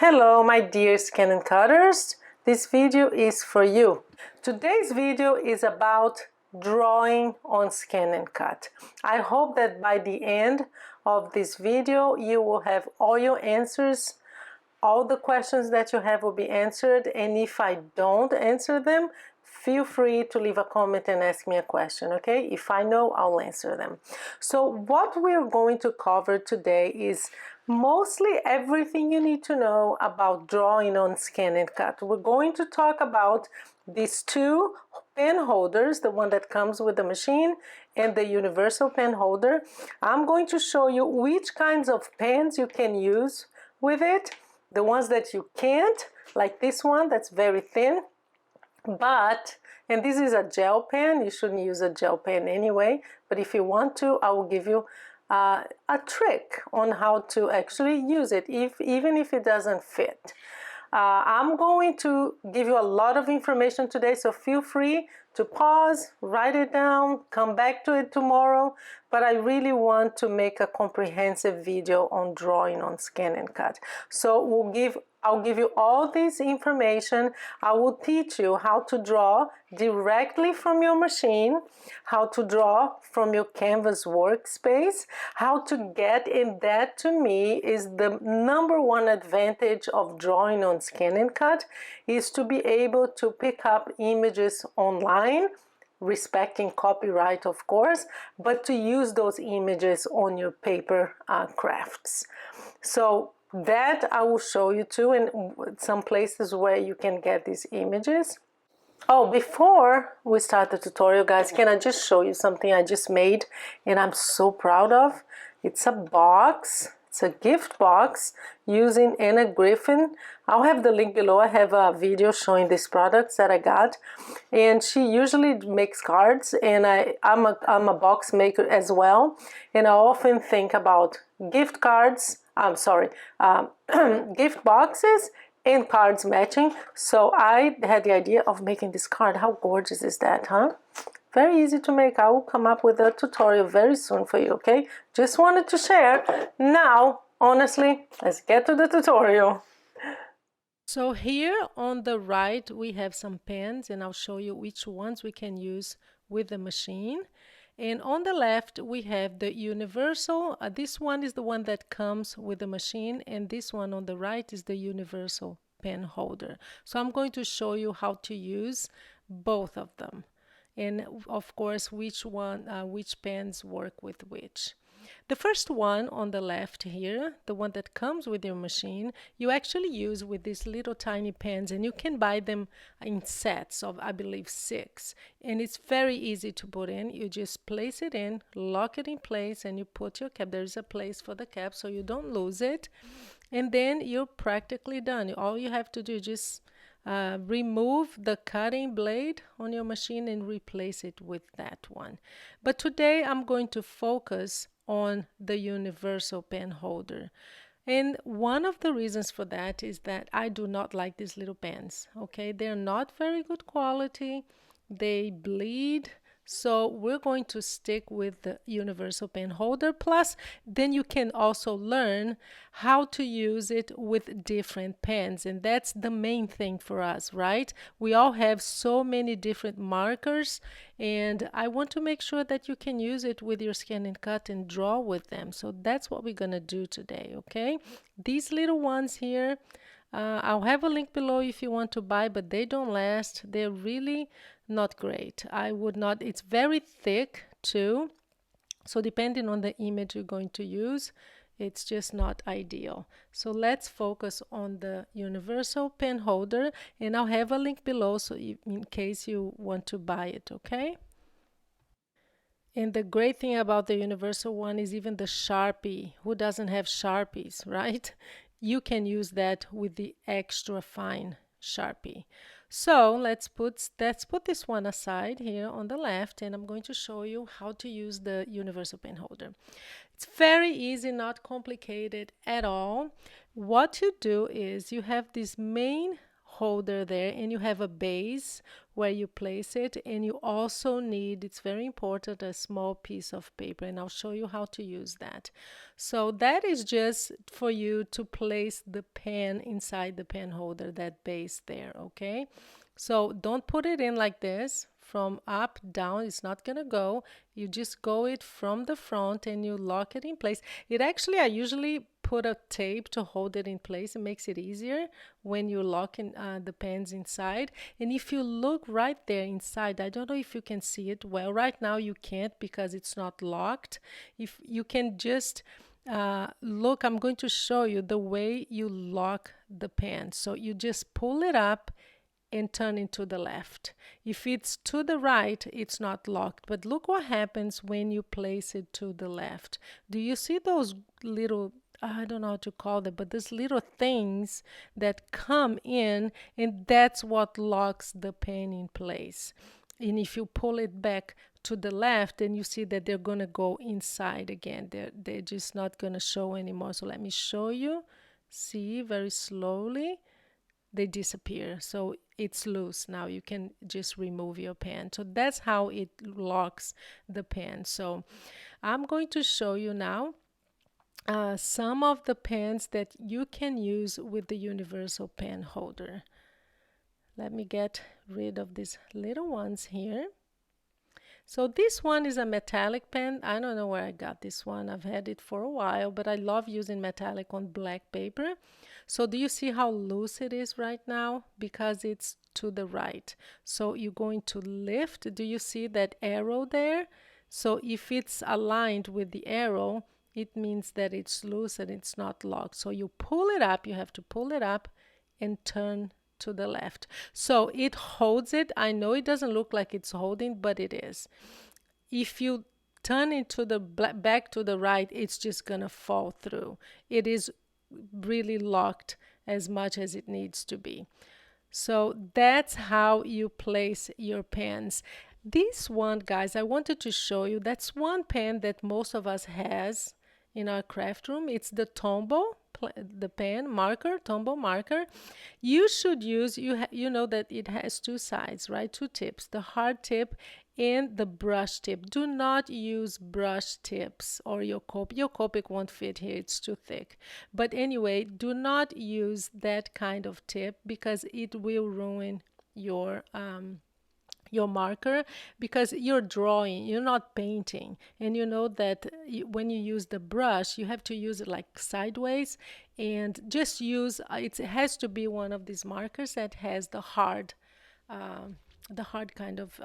Hello my dear ScanNCutters, this video is for you. Today's video is about drawing on ScanNCut. I hope that by the end of this video you will have all your answers, all the questions that you have will be answered, and if I don't answer them, feel free to leave a comment and ask me a question, okay? If I know, I'll answer them. So what we're going to cover today is mostly everything you need to know about drawing on ScanNCut. We're going to talk about these two pen holders, the one that comes with the machine and the universal pen holder. I'm going to show you which kinds of pens you can use with it, the ones that you can't, like this one that's very thin. But, and this is a gel pen, you shouldn't use a gel pen anyway, but if you want to, I will give you a trick on how to actually use it, even if it doesn't fit. I'm going to give you a lot of information today, so feel free to pause, write it down, come back to it tomorrow, but I really want to make a comprehensive video on drawing on ScanNCut. So I'll give you all this information. I will teach you how to draw directly from your machine, how to draw from your Canvas Workspace, how to get in. That to me is the number one advantage of drawing on ScanNCut, is to be able to pick up images online, respecting copyright of course, but to use those images on your paper crafts. So that I will show you too, and some places where you can get these images. Oh, before we start the tutorial, guys, can I just show you something I just made and I'm so proud of? It's a box. It's a gift box using Anna Griffin. I'll have the link below. I have a video showing these products that I got, and she usually makes cards, and I'm a box maker as well, and I often think about gift cards, gift boxes and cards matching. So I had the idea of making this card. How gorgeous is that, huh? Very easy to make. I will come up with a tutorial very soon for you, okay? Just wanted to share. Now, honestly, let's get to the tutorial. So here on the right, we have some pens, and I'll show you which ones we can use with the machine. And on the left, we have the universal. This one is the one that comes with the machine, and this one on the right is the universal pen holder. So I'm going to show you how to use both of them, and of course which pens work with which. The first one on the left here, the one that comes with your machine, you actually use with these little tiny pens, and you can buy them in sets of, I believe, 6. And it's very easy to put in. You just place it in, lock it in place, and you put your cap. There's a place for the cap so you don't lose it. And then you're practically done. All you have to do is just remove the cutting blade on your machine and replace it with that one. But today I'm going to focus on the universal pen holder. And one of the reasons for that is that I do not like these little pens, okay? They're not very good quality. They bleed. So we're going to stick with the universal pen holder. Plus, then you can also learn how to use it with different pens. And that's the main thing for us, right? We all have so many different markers, and I want to make sure that you can use it with your ScanNCut and draw with them. So that's what we're going to do today, okay? These little ones here, I'll have a link below if you want to buy, but they don't last. They're really not great. I would not. It's very thick too, so depending on the image you're going to use, it's just not ideal. So let's focus on the universal pen holder, and I'll have a link below so in case you want to buy it, okay? And the great thing about the universal one is even the Sharpie. Who doesn't have Sharpies, right? You can use that with the extra fine Sharpie. So let's put this one aside here on the left, and I'm going to show you how to use the universal pen holder. It's very easy, not complicated at all. What you do is you have this main holder there, and you have a base where you place it, and you also need, it's very important, a small piece of paper, and I'll show you how to use that. So that is just for you to place the pen inside the pen holder, that base there, okay? So don't put it in like this from up down, it's not gonna go. You just go it from the front and you lock it in place. It actually, I usually put a tape to hold it in place. It makes it easier when you lock in the pens inside. And if you look right there inside, I don't know if you can see it well. Right now you can't because it's not locked. If you can just look, I'm going to show you the way you lock the pen. So you just pull it up and turn it to the left. If it's to the right, it's not locked. But look what happens when you place it to the left. Do you see those little, I don't know how to call them, but these little things that come in, and that's what locks the pen in place. And if you pull it back to the left, then you see that they're going to go inside again. They're just not going to show anymore. So let me show you. See, very slowly they disappear. So it's loose now. You can just remove your pen. So that's how it locks the pen. So I'm going to show you now some of the pens that you can use with the universal pen holder. Let me get rid of these little ones here. So this one is a metallic pen. I don't know where I got this one. I've had it for a while, but I love using metallic on black paper. So do you see how loose it is right now? Because it's to the right. So you're going to lift. Do you see that arrow there? So if it's aligned with the arrow, it means that it's loose and it's not locked. So you pull it up. You have to pull it up and turn to the left. So it holds it. I know it doesn't look like it's holding, but it is. If you turn it to the back to the right, it's just gonna fall through. It is really locked as much as it needs to be. So that's how you place your pens. This one, guys, I wanted to show you. That's one pen that most of us has in our craft room. It's the Tombow, the pen marker, Tombow marker. You should use, you know that it has two sides, right? Two tips, the hard tip and the brush tip. Do not use brush tips or your Copic. Your Copic won't fit here, it's too thick. But anyway, do not use that kind of tip because it will ruin your marker, because you're drawing, you're not painting. And you know that when you use the brush, you have to use it like sideways, and just use, it has to be one of these markers that has the hard kind of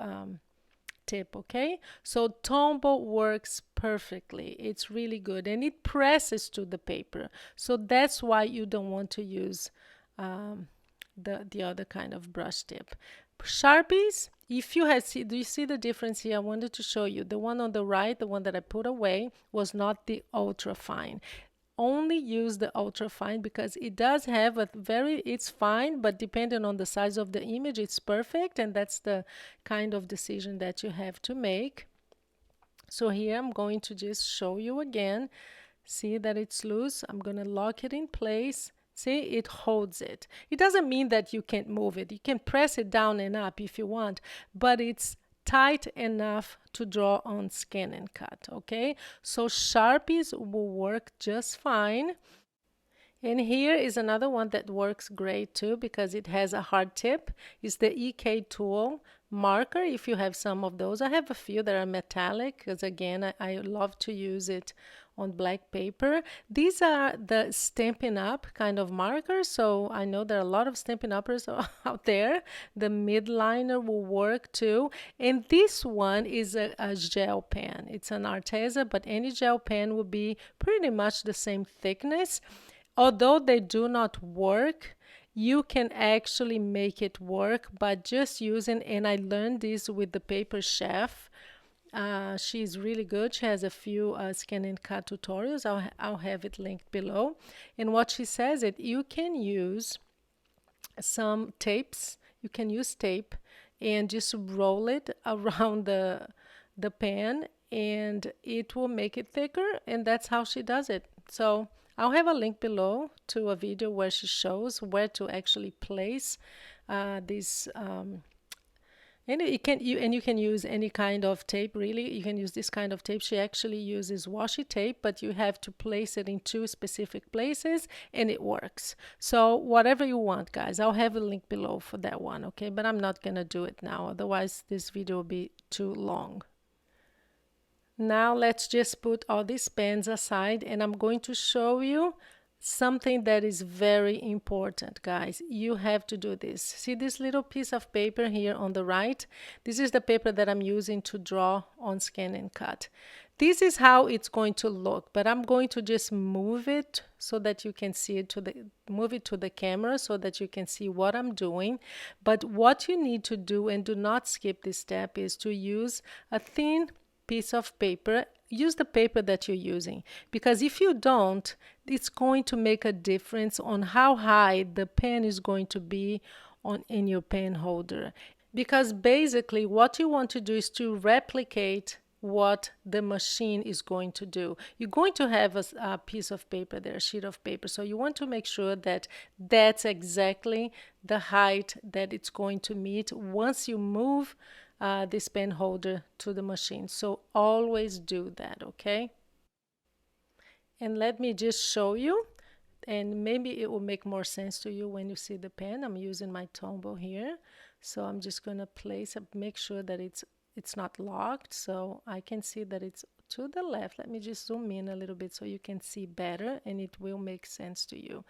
tip, okay? So Tombow works perfectly. It's really good, and it presses to the paper. So that's why you don't want to use the other kind of brush tip. Sharpies, if you have do you see the difference here? I wanted to show you. The one on the right, the one that I put away, was not the ultra fine. Only use the ultra fine because it does have a it's fine, but depending on the size of the image, it's perfect, and that's the kind of decision that you have to make. So here I'm going to just show you again. See that it's loose. I'm going to lock it in place. See, it holds it. It doesn't mean that you can't move it. You can press it down and up if you want, but it's tight enough to draw on ScanNCut, okay? So Sharpies will work just fine. And here is another one that works great too because it has a hard tip. It's the EK Tool marker, if you have some of those. I have a few that are metallic because, again, I love to use it on black paper. These are the Stampin' Up kind of markers, so I know there are a lot of Stampin' Uppers out there. The midliner will work too. And this one is a gel pen. It's an Arteza, but any gel pen will be pretty much the same thickness. Although they do not work, you can actually make it work by just using, and I learned this with the Paper Chef. She's really good. She has a few ScanNCut tutorials. I'll have it linked below. And what she says is you can use some tapes. You can use tape and just roll it around the pen, and it will make it thicker. And that's how she does it. So I'll have a link below to a video where she shows where to actually place these And you can use any kind of tape, really. You can use this kind of tape. She actually uses washi tape, but you have to place it in 2 specific places and it works. So whatever you want, guys. I'll have a link below for that one, okay? But I'm not gonna do it now, otherwise this video will be too long. Now let's just put all these pens aside, and I'm going to show you something that is very important, guys. You have to do this. See this little piece of paper here on the right? This is the paper that I'm using to draw on ScanNCut. This is how it's going to look, but I'm going to just move it so that you can see it move it to the camera so that you can see what I'm doing. But what you need to do, and do not skip this step, is to use a thin piece of paper. Use the paper that you're using, because if you don't, it's going to make a difference on how high the pen is going to be in your pen holder. Because basically what you want to do is to replicate what the machine is going to do. You're going to have a piece of paper there, a sheet of paper, so you want to make sure that that's exactly the height that it's going to meet once you move this pen holder to the machine. So always do that, okay? And let me just show you, and maybe it will make more sense to you when you see the pen. I'm using my Tombow here, so I'm just going to place it, make sure that it's not locked, so I can see that it's to the left. Let me just zoom in a little bit so you can see better, and it will make sense to you.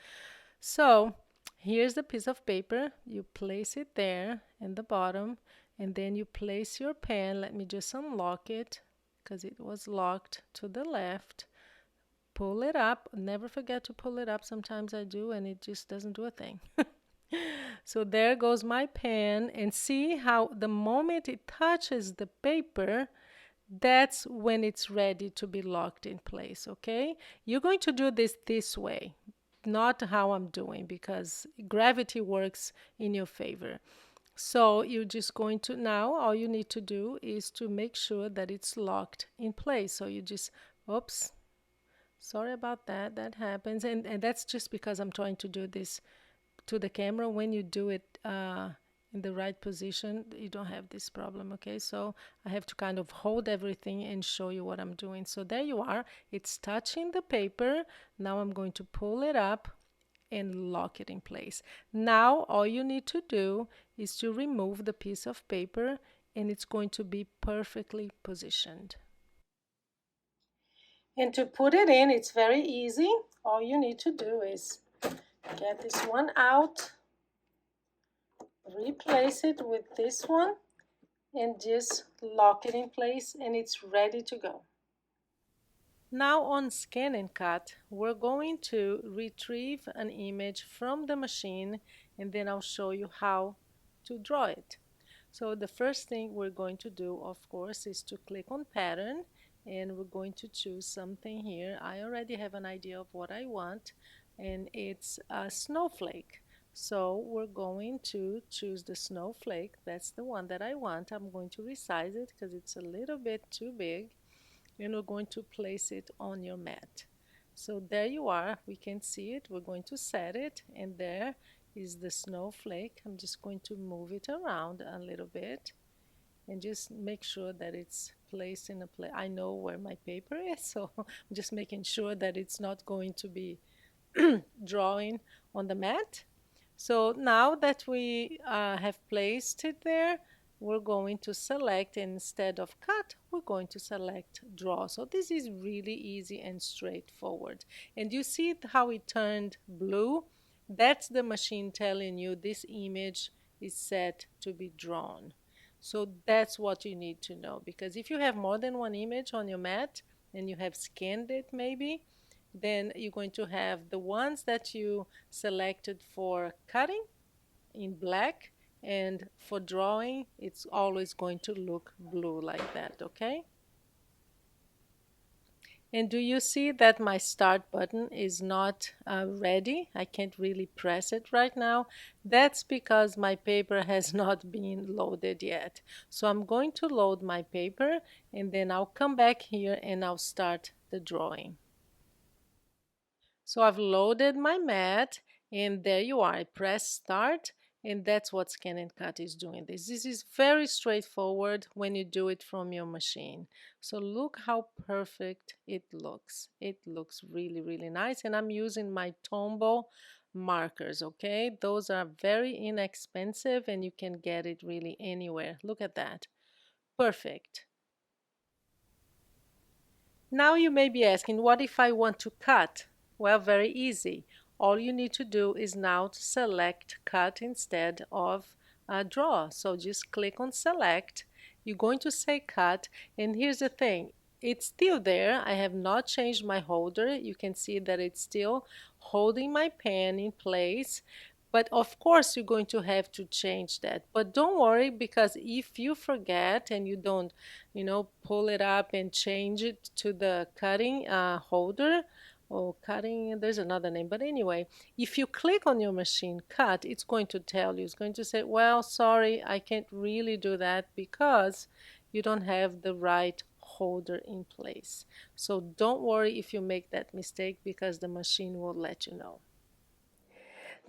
So here's the piece of paper. You place it there in the bottom, and then you place your pen. Let me just unlock it because it was locked to the left. Pull it up. Never forget to pull it up. Sometimes I do and it just doesn't do a thing. So there goes my pen, and see how the moment it touches the paper, that's when it's ready to be locked in place, okay? You're going to do this way, not how I'm doing, because gravity works in your favor. So you're just going to, now all you need to do is to make sure that it's locked in place. So you just, oops, sorry about that, that happens. And that's just because I'm trying to do this to the camera. When you do it in the right position, you don't have this problem, okay? So I have to kind of hold everything and show you what I'm doing. So there you are, it's touching the paper. Now I'm going to pull it up and lock it in place. Now all you need to do is to remove the piece of paper, and it's going to be perfectly positioned. And to put it in, it's very easy. All you need to do is get this one out, replace it with this one, and just lock it in place, and it's ready to go. Now on ScanNCut, we're going to retrieve an image from the machine, and then I'll show you how to draw it. So the first thing we're going to do, of course, is to click on pattern, and we're going to choose something here. I already have an idea of what I want, and it's a snowflake. So we're going to choose the snowflake. That's the one that I want. I'm going to resize it because it's a little bit too big. And we're going to place it on your mat. So there you are, we can see it. We're going to set it, and there is the snowflake. I'm just going to move it around a little bit and just make sure that it's placed in a place. I know where my paper is, so I'm just making sure that it's not going to be drawing on the mat. So now that we have placed it there, we're going to select, instead of cut, we're going to select draw. So this is really easy and straightforward. And you see how it turned blue? That's the machine telling you this image is set to be drawn. So that's what you need to know, because if you have more than one image on your mat and you have scanned it maybe, then you're going to have the ones that you selected for cutting in black, and for drawing it's always going to look blue like that, okay? And do you see that my start button is not ready? I can't really press it right now. That's because my paper has not been loaded yet. So I'm going to load my paper, and then I'll come back here and I'll start the drawing. So I've loaded my mat, and there you are. I press start, And that's what ScanNCut is doing. This is very straightforward when you do it from your machine. So look how perfect it looks. It looks really, really nice. And I'm using my Tombow markers, okay? Those are very inexpensive and you can get it really anywhere. Look at that. Perfect. Now you may be asking, what if I want to cut? Well, very easy. All you need to do is now to select cut instead of draw. So just click on select. You're going to say cut. And here's the thing. It's still there. I have not changed my holder. You can see that it's still holding my pen in place. But of course, you're going to have to change that. But don't worry, because if you forget and you don't, pull it up and change it to the cutting holder, or cutting, there's another name. But anyway, if you click on your machine cut, it's going to tell you, it's going to say, well, sorry, I can't really do that because you don't have the right holder in place. So don't worry if you make that mistake, because the machine will let you know.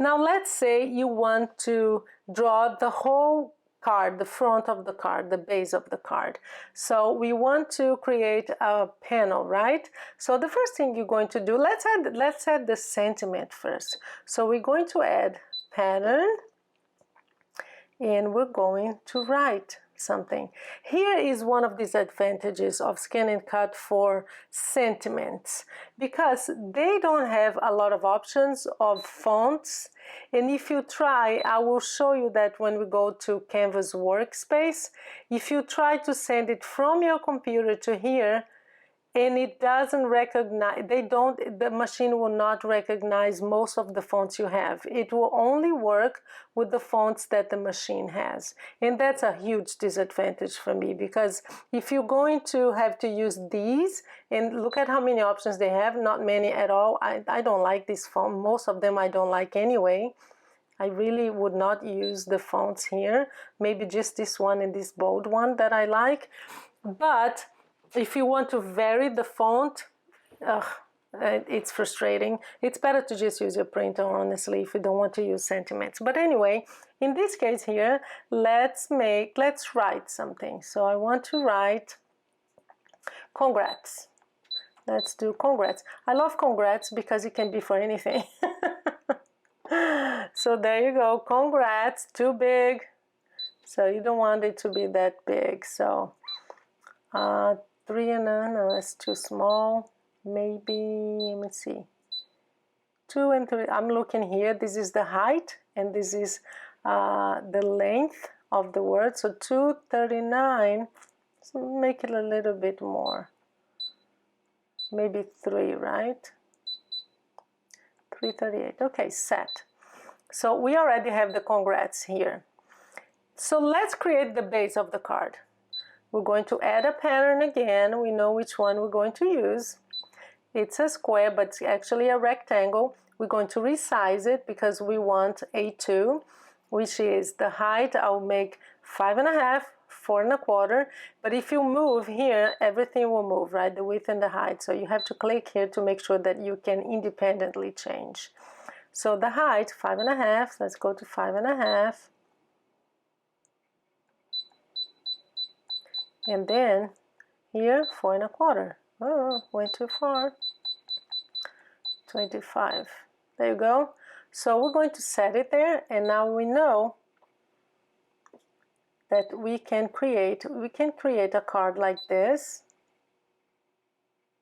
Now let's say you want to draw the whole card, the front of the card, the base of the card. So we want to create a panel, right? So the first thing you're going to do, let's add the sentiment first. So we're going to add pattern, and we're going to write something. Here is one of these advantages of ScanNCut for sentiments, because they don't have a lot of options of fonts. And if you try, I will show you that when we go to Canvas Workspace, if you try to send it from your computer to here, and it doesn't recognize, the machine will not recognize most of the fonts you have. It will only work with the fonts that the machine has. And that's a huge disadvantage for me, because if you're going to have to use these, and look at how many options they have, not many at all. I don't like this font. Most of them I don't like anyway. I really would not use the fonts here. Maybe just this one and this bold one that I like. But if you want to vary the font, it's frustrating. It's better to just use your printer, honestly, if you don't want to use sentiments. But anyway, in this case here, let's write something. So I want to write congrats. Let's do congrats. I love congrats because it can be for anything. So there you go, congrats, too big. So you don't want it to be that big. So 3 and no, that's too small. Maybe, let me see, 2 and 3. I'm looking here. This is the height, and this is the length of the word. So 239. So make it a little bit more. Maybe 3, right? 338. Okay, set. So we already have the congrats here. So let's create the base of the card. We're going to add a pattern again. We know which one we're going to use. It's a square, but it's actually a rectangle. We're going to resize it because we want A2, which is the height. I'll make 5.5, 4.25. But if you move here, everything will move, right? The width and the height. So you have to click here to make sure that you can independently change. So the height, 5.5. Let's go to 5.5. And then here, 4.25. Oh, went too far. 25. There you go. So we're going to set it there, and now we know that we can create a card like this.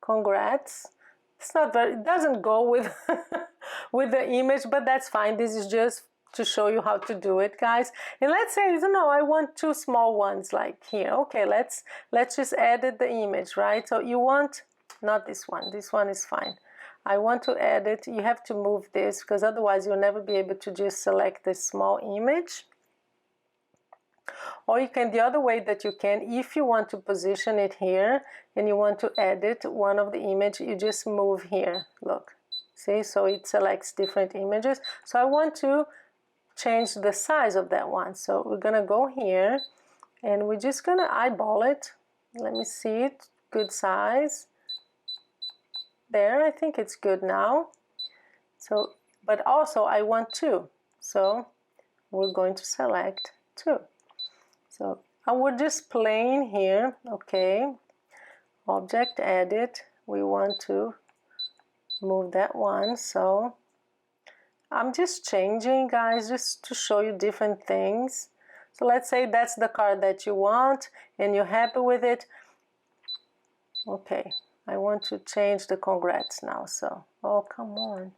Congrats. It's not very, it doesn't go with with the image, but that's fine. This is just to show you how to do it, guys. And let's say, I want 2 small ones like here. Okay, let's just edit the image, right? So you want, not this one. This one is fine. I want to edit. You have to move this because otherwise you'll never be able to just select this small image. Or you can, the other way that you can, if you want to position it here and you want to edit one of the image, you just move here. Look, see, so it selects different images. So I want to change the size of that one. So we're gonna go here and we're just gonna eyeball it. Let me see it, good size. There, I think it's good now. So, but also I want 2. So we're going to select 2. So I would just plane here, okay, object edit, we want to move that one, so I'm just changing, guys, just to show you different things. So let's say that's the card that you want and you're happy with it. Okay, I want to change the congrats now, so, oh, come on.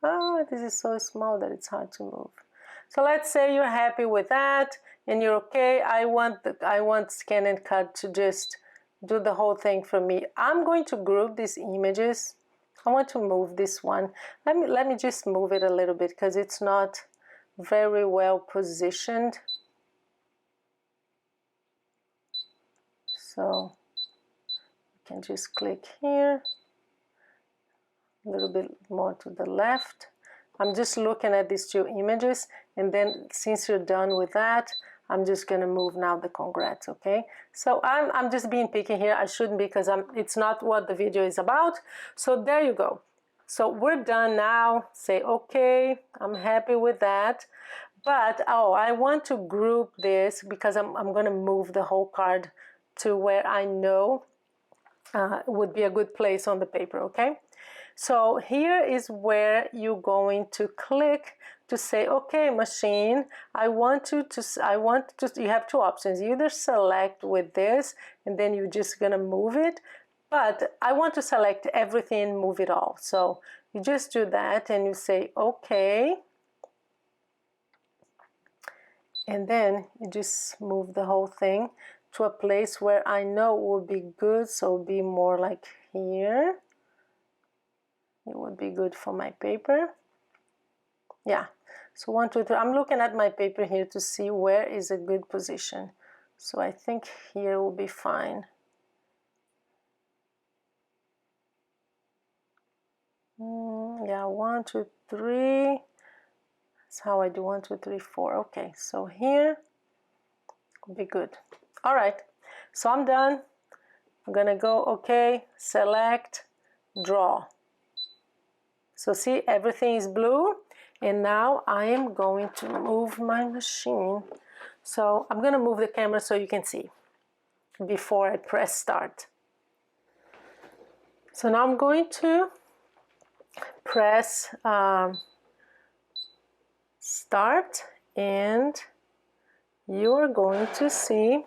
Oh, this is so small that it's hard to move. So let's say you're happy with that and you're okay. I want ScanNCut to just do the whole thing for me. I'm going to group these images. I want to move this one. Let me just move it a little bit because it's not very well positioned. So you can just click here, a little bit more to the left. I'm just looking at these 2 images, and then since you're done with that, I'm just gonna move now the congrats, okay? So I'm just being picky here. I shouldn't be because it's not what the video is about. So there you go. So we're done now. Say, okay, I'm happy with that. But, oh, I want to group this because I'm gonna move the whole card to where I know would be a good place on the paper, okay? So here is where you're going to click to say, okay, machine, you have 2 options. You either select with this and then you're just gonna move it, but I want to select everything, move it all. So you just do that and you say, okay. And then you just move the whole thing to a place where I know will be good, so it'll be more like here. It would be good for my paper. Yeah, so 1, 2, 3. I'm looking at my paper here to see where is a good position. So I think here will be fine. Yeah, 1, 2, 3. That's how I do 1, 2, 3, 4. Okay, so here will be good. All right, so I'm done. I'm gonna go, okay, select, draw. So see, everything is blue, and now I am going to move my machine. So I'm going to move the camera so you can see before I press start. So now I'm going to press start, and you're going to see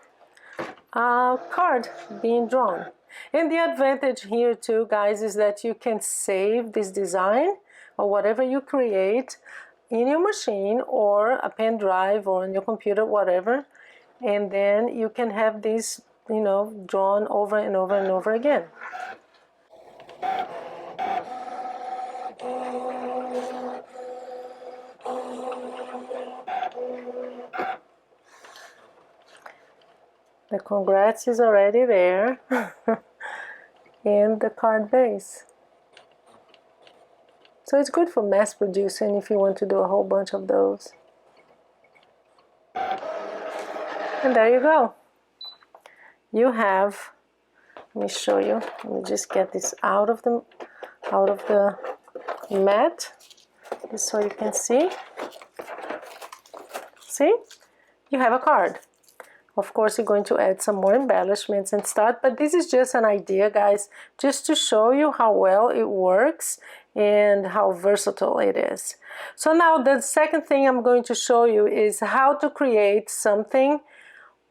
a card being drawn. And the advantage here too, guys, is that you can save this design or whatever you create in your machine or a pen drive or on your computer, whatever, and then you can have this, you know, drawn over and over and over again. The congrats is already there. And the card base. So it's good for mass producing if you want to do a whole bunch of those. And there you go. You have, let me show you. Let me just get this out of the mat, just so you can see. See? You have a card. Of course, you're going to add some more embellishments and stuff, but this is just an idea, guys, just to show you how well it works and how versatile it is. So now the second thing I'm going to show you is how to create something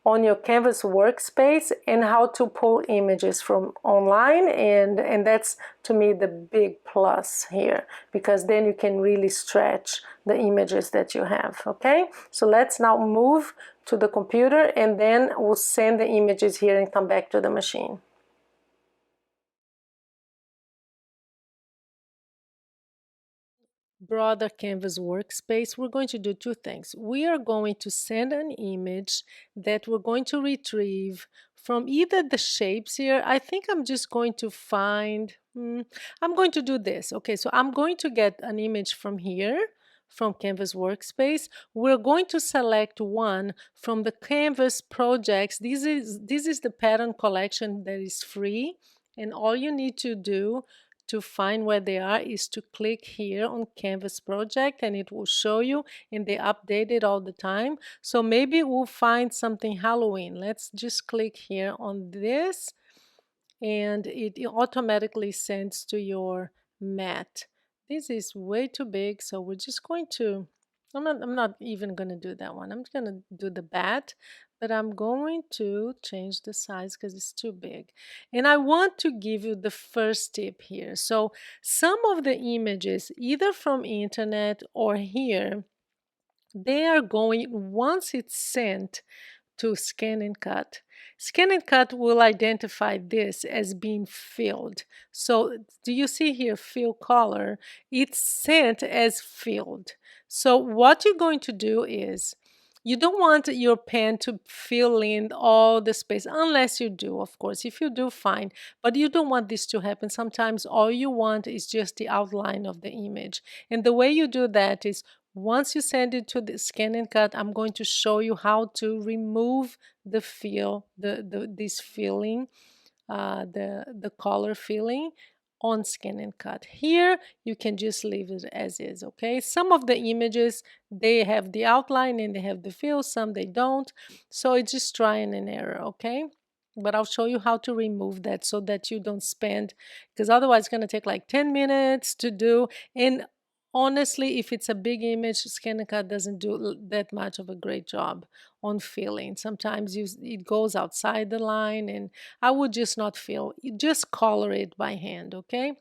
on your Canvas Workspace and how to pull images from online, and that's to me the big plus here, because then you can really stretch the images that you have. Okay, so let's now move to the computer and then we'll send the images here and come back to the machine. Broader Canvas Workspace, we're going to do 2 things. We are going to send an image that we're going to retrieve from either the shapes here. I think I'm just going to find, I'm going to do this. Okay, so I'm going to get an image from here, from Canvas Workspace. We're going to select one from the Canvas projects. This is the pattern collection that is free, and all you need to do to find where they are is to click here on Canvas project, and it will show you, and they update it all the time. So maybe we'll find something Halloween. Let's just click here on this, and it automatically sends to your mat. This is way too big, so we're just going to, I'm not even going to do that one. I'm going to do the bat, but I'm going to change the size because it's too big. And I want to give you the first tip here. So some of the images, either from internet or here, they are going, once it's sent to ScanNCut, ScanNCut will identify this as being filled. So do you see here fill color? It's sent as filled. So what you're going to do is, you don't want your pen to fill in all the space, unless you do, of course. If you do, fine. But you don't want this to happen. Sometimes all you want is just the outline of the image. And the way you do that is, once you send it to the ScanNCut, I'm going to show you how to remove the fill, this filling, the color filling on ScanNCut. Here, you can just leave it as is, okay? Some of the images, they have the outline and they have the fill, some they don't. So it's just trying and error, okay? But I'll show you how to remove that so that you don't spend, because otherwise it's going to take like 10 minutes to do. And honestly, if it's a big image, ScanNCut doesn't do that much of a great job on filling. Sometimes it goes outside the line, and I would just not fill. You just color it by hand, okay?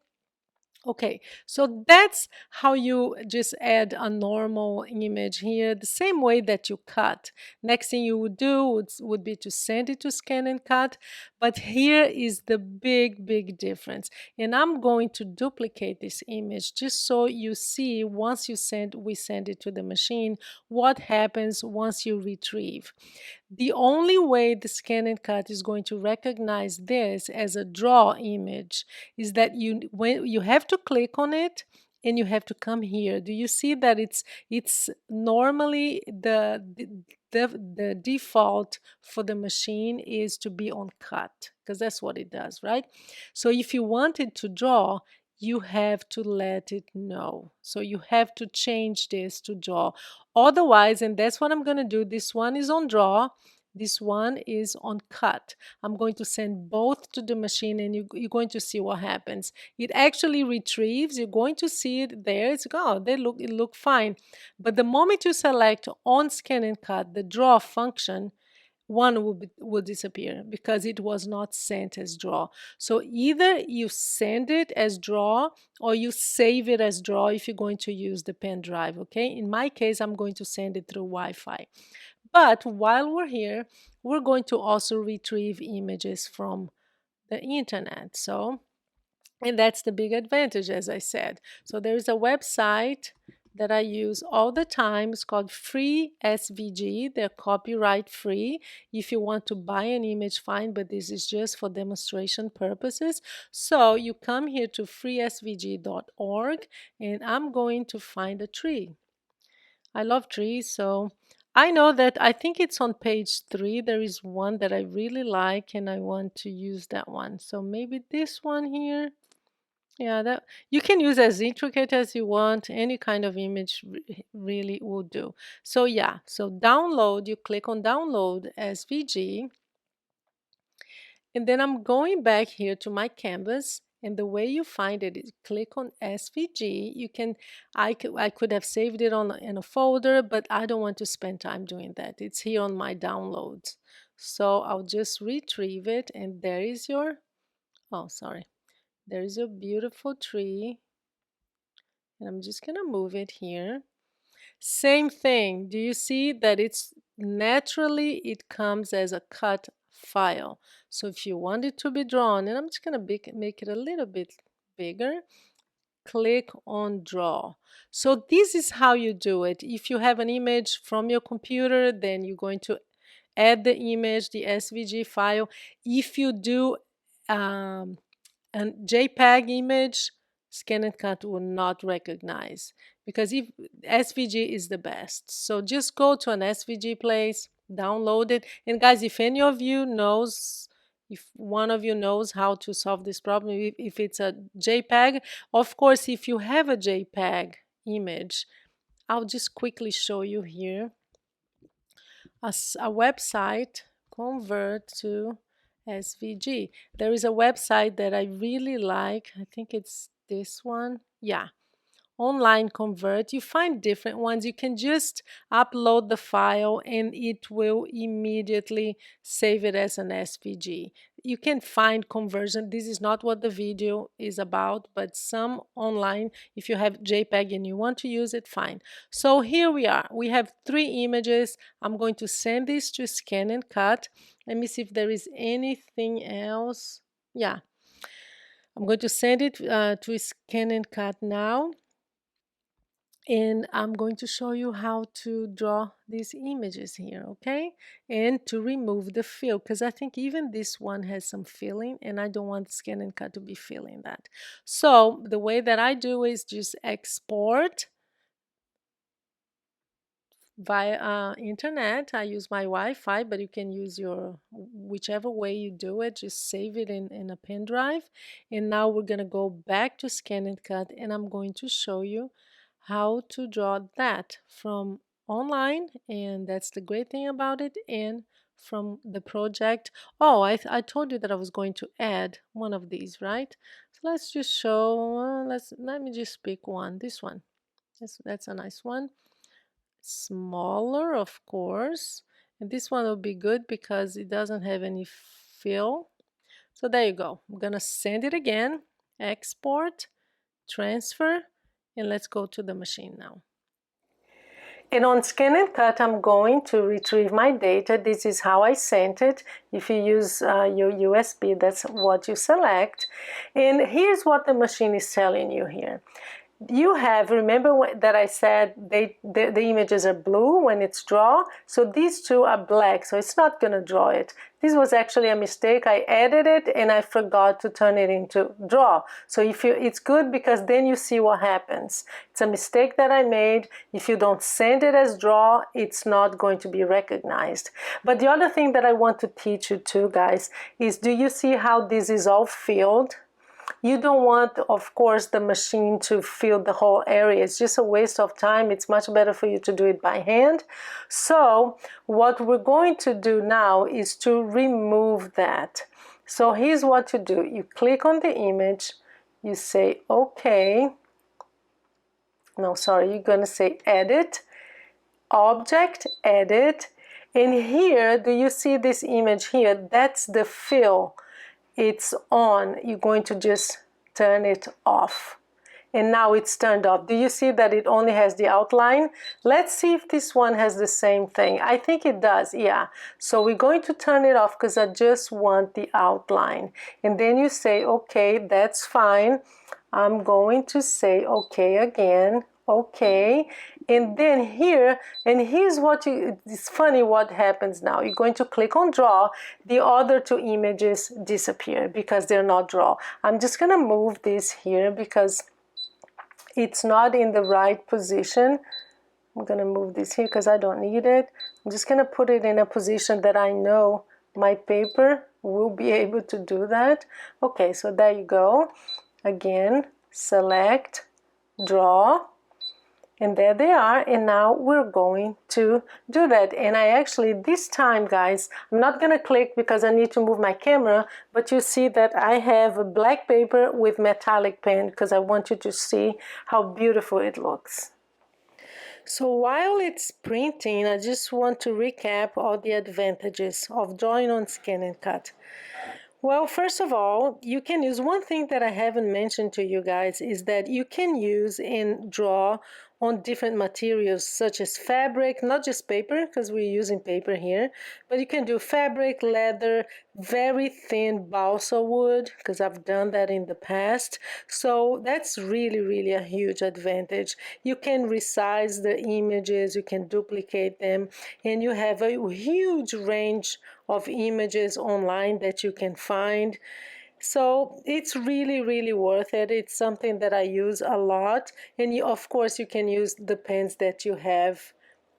Okay, so that's how you just add a normal image here, the same way that you cut. Next thing you would do would be to send it to ScanNCut, but here is the big difference. And I'm going to duplicate this image just so you see, once we send it to the machine, what happens once you retrieve. The only way the ScanNCut is going to recognize this as a draw image is that when you have to click on it and you have to come here. Do you see that it's normally the default for the machine is to be on cut, because that's what it does, right? So if you want it to draw, you have to let it know. So you have to change this to draw. Otherwise, and that's what I'm going to do, this one is on draw, this one is on cut. I'm going to send both to the machine, and you're going to see what happens. It actually retrieves. You're going to see it there. It's oh, it look fine. But the moment you select on ScanNCut, the draw function, one will disappear because it was not sent as draw. So either you send it as draw or you save it as draw if you're going to use the pen drive, okay? In my case, I'm going to send it through Wi-Fi. But while we're here, we're going to also retrieve images from the internet. And that's the big advantage, as I said. So there is a website that I use all the time. It's called Free SVG. They're copyright free. If you want to buy an image, fine, but this is just for demonstration purposes. So you come here to freesvg.org, and I'm going to find a tree. I love trees, so I know that I think it's on page 3. There is one that I really like, and I want to use that one. So maybe this one here. Yeah, that you can use as intricate as you want. Any kind of image really will do. So yeah, so download, you click on download SVG, and then I'm going back here to my canvas, and the way you find it is click on SVG. You can, I could have saved it in a folder, but I don't want to spend time doing that. It's here on my downloads. So I'll just retrieve it, and there is your, oh, sorry. There's a beautiful tree, and I'm just gonna move it here. Same thing. Do you see that it's naturally, it comes as a cut file. So if you want it to be drawn, and I'm just gonna make it a little bit bigger, click on draw. So this is how you do it. If you have an image from your computer, then you're going to add the image, the SVG file. If you do and JPEG image, ScanNCut will not recognize, because if SVG is the best. So just go to an SVG place, download it. And guys, if any of you knows, if one of you knows how to solve this problem, if it's a JPEG. Of course, if you have a JPEG image, I'll just quickly show you here a website, convert to SVG. There is a website that I really like. I think it's this one. Yeah. Online convert. You find different ones. You can just upload the file and it will immediately save it as an SVG. You can find conversion. This is not what the video is about, but some online, if you have JPEG and you want to use it, fine. So here we are. We have 3 images. I'm going to send this to ScanNCut. Let me see if there is anything else. Yeah. I'm going to send it to ScanNCut now. And I'm going to show you how to draw these images here, okay? And to remove the fill, because I think even this one has some filling, and I don't want ScanNCut to be filling that. So the way that I do is just export via internet. I use my Wi-Fi, but you can use your, whichever way you do it, just save it in a pen drive. And now we're going to go back to ScanNCut, and I'm going to show you how to draw that from online, and that's the great thing about it, and from the project. Oh, I told you that I was going to add one of these, right? So let's just show, let me just pick one, this one. That's a nice one. Smaller, of course, and this one will be good because it doesn't have any fill. So there you go. I'm gonna send it again, export, transfer, and let's go to the machine now. And on ScanNCut, I'm going to retrieve my data. This is how I sent it. If you use your USB, that's what you select. And here's what the machine is telling you here. You have, remember that I said the images are blue when it's draw? So these two are black, so it's not going to draw it. This was actually a mistake. I added it and I forgot to turn it into draw. So it's good because then you see what happens. It's a mistake that I made. If you don't send it as draw, it's not going to be recognized. But the other thing that I want to teach you too, guys, is do you see how this is all filled? You don't want, of course, the machine to fill the whole area. It's just a waste of time. It's much better for you to do it by hand. So what we're going to do now is to remove that. So here's what to do. You click on the image. You say, OK. No, sorry, you're going to say Edit, Object, Edit. And here, do you see this image here? That's the fill. It's on. You're going to just turn it off. And now it's turned off. Do you see that it only has the outline? Let's see if this one has the same thing. I think it does, yeah. So we're going to turn it off because I just want the outline. And then you say, okay, that's fine. I'm going to say, okay, again. Okay, and then here, and here's what it's funny what happens now. You're going to click on draw. The other 2 images disappear because they're not draw. I'm just going to move this here because it's not in the right position. I'm going to move this here because I don't need it. I'm just going to put it in a position that I know my paper will be able to do that. Okay, so there you go. Again, select, draw. And there they are, and now we're going to do that. And I actually, this time, guys, I'm not going to click because I need to move my camera, but you see that I have a black paper with metallic pen because I want you to see how beautiful it looks. So while it's printing, I just want to recap all the advantages of drawing on ScanNCut. Well, first of all, you can use, one thing that I haven't mentioned to you guys is that you can use and draw on different materials such as fabric, not just paper because we're using paper here, but you can do fabric, leather, very thin balsa wood because I've done that in the past. So that's really, really a huge advantage. You can resize the images, you can duplicate them, and you have a huge range of images online that you can find. So it's really, really worth it. It's something that I use a lot. And of course, you can use the pens that you have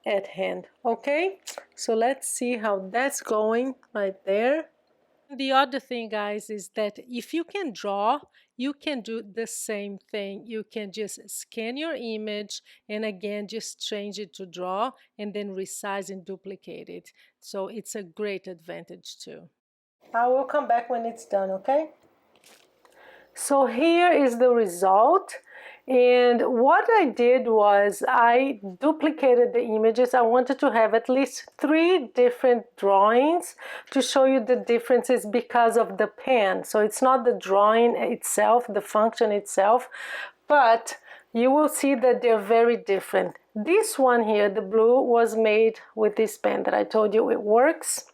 at hand. Okay, so let's see how that's going right there. The other thing, guys, is that if you can draw, you can do the same thing. You can just scan your image and again just change it to draw and then resize and duplicate it. So it's a great advantage too. I will come back when it's done, okay? So here is the result. And what I did was I duplicated the images. I wanted to have at least 3 different drawings to show you the differences because of the pen. So it's not the drawing itself, the function itself, but you will see that they're very different. This one here, the blue, was made with this pen that I told you it works.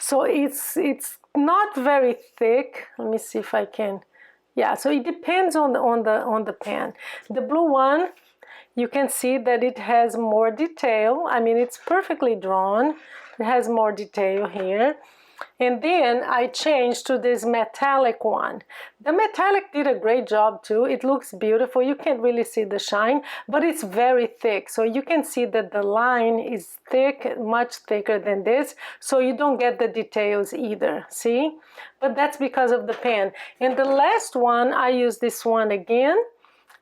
So it's not very thick. Let me see if I can. Yeah, so it depends on the pen. The blue one, you can see that it has more detail. I mean, it's perfectly drawn. It has more detail here. And then I changed to this metallic one. The metallic did a great job too. It looks beautiful. You can't really see the shine, but it's very thick. So you can see that the line is thick, much thicker than this. So you don't get the details either, see? But that's because of the pen. And the last one, I use this one again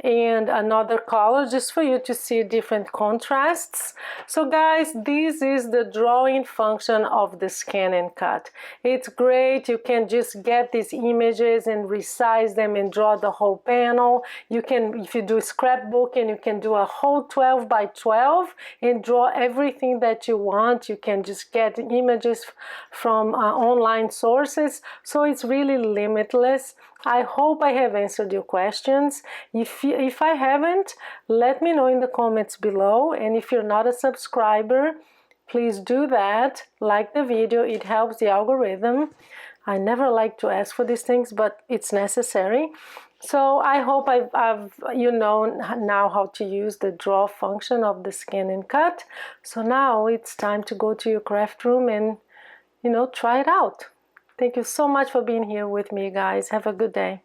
and another color just for you to see different contrasts. So guys, this is the drawing function of the ScanNCut. It's great. You can just get these images and resize them and draw the whole panel. You can, if you do scrapbooking, you can do a whole 12 by 12 and draw everything that you want. You can just get images from online sources. So it's really limitless. I hope I have answered your questions. If I haven't, let me know in the comments below. And if you're not a subscriber, please do that. Like the video, it helps the algorithm. I never like to ask for these things, but it's necessary. So I hope you know now how to use the draw function of the ScanNCut. So now it's time to go to your craft room and, try it out. Thank you so much for being here with me, guys. Have a good day.